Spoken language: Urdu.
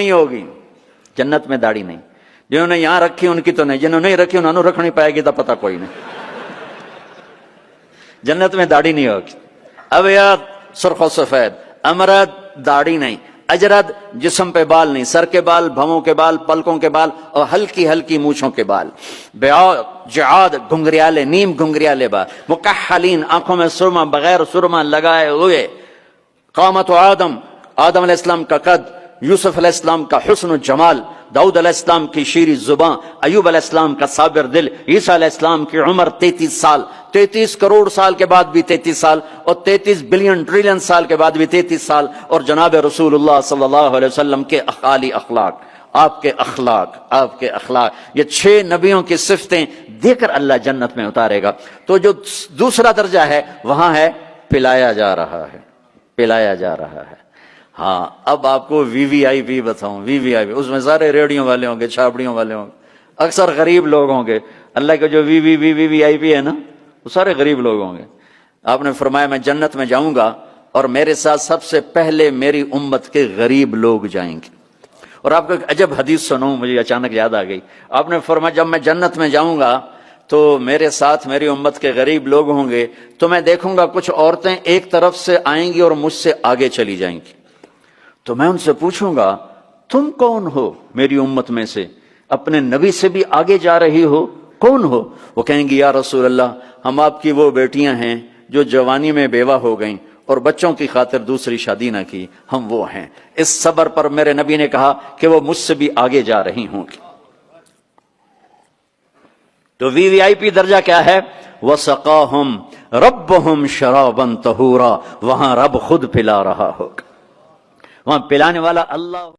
نہیں ہوگی جنت میں داڑھی نہیں. جنہوں نے یہاں رکھی ان کی تو نہیں, جنہوں نے نہیں رکھی انہوں نے رکھ نہیں پائے گی تو پتہ کوئی نہیں. جنت میں داڑھی نہیں ہوگی. ابیض سرخ و سفید, امرد داڑھی نہیں, اجرد جسم پہ بال نہیں, سر کے بال, بھووں کے بال, پلکوں کے بال اور ہلکی ہلکی مونچھوں کے بال. بیاض جعاد گھنگریالے, نیم گھنگریالے بال. مکحلین آنکھوں میں سرما بغیر سرما لگائے ہوئے. قامت آدم, آدم علیہ السلام کا قد, یوسف علیہ السلام کا حسن و جمال, داؤد علیہ السلام کی شیریں زباں, ایوب علیہ السلام کا صابر دل, عیسیٰ علیہ السلام کی عمر 33 سال, 33 کروڑ سال کے بعد بھی 33 سال, اور 33 بلین ٹریلین سال کے بعد بھی 33 سال, اور جناب رسول اللہ صلی اللہ علیہ وسلم کے اعالی اخلاق. آپ کے اخلاق, یہ 6 نبیوں کی صفتیں دے کر اللہ جنت میں اتارے گا. تو جو دوسرا درجہ ہے وہاں ہے پلایا جا رہا ہے. ہاں, اب آپ کو وی وی آئی پی بتاؤں. وی وی آئی پی, اس میں سارے ریڑیوں والے ہوں گے, چھاپڑیوں والے ہوں گے, اکثر غریب لوگ ہوں گے. اللہ کے جو وی وی آئی پی ہے نا, وہ سارے غریب لوگ ہوں گے. آپ نے فرمایا میں جنت میں جاؤں گا اور میرے ساتھ سب سے پہلے میری امت کے غریب لوگ جائیں گے. اور آپ کو ایک عجب حدیث سنوں, مجھے اچانک یاد آ گئی. آپ نے فرمایا جب میں جنت میں جاؤں گا تو میرے ساتھ میری امت کے غریب لوگ ہوں گے, تو میں دیکھوں گا کچھ عورتیں ایک طرف سے آئیں گی اور مجھ سے آگے چلی جائیں گی. تو میں ان سے پوچھوں گا تم کون ہو میری امت میں سے, اپنے نبی سے بھی آگے جا رہی ہو, کون ہو؟ وہ کہیں گی یا رسول اللہ ہم آپ کی وہ بیٹیاں ہیں جو جوانی میں بیوہ ہو گئیں اور بچوں کی خاطر دوسری شادی نہ کی, ہم وہ ہیں. اس صبر پر میرے نبی نے کہا کہ وہ مجھ سے بھی آگے جا رہی ہوں گی. تو وی وی آئی پی درجہ کیا ہے؟ وَسَقَاهُمْ رَبُّهُمْ شَرَابًا طَهُورًا, وہاں رب خود پلا رہا ہوگا, وہاں پلانے والا اللہ.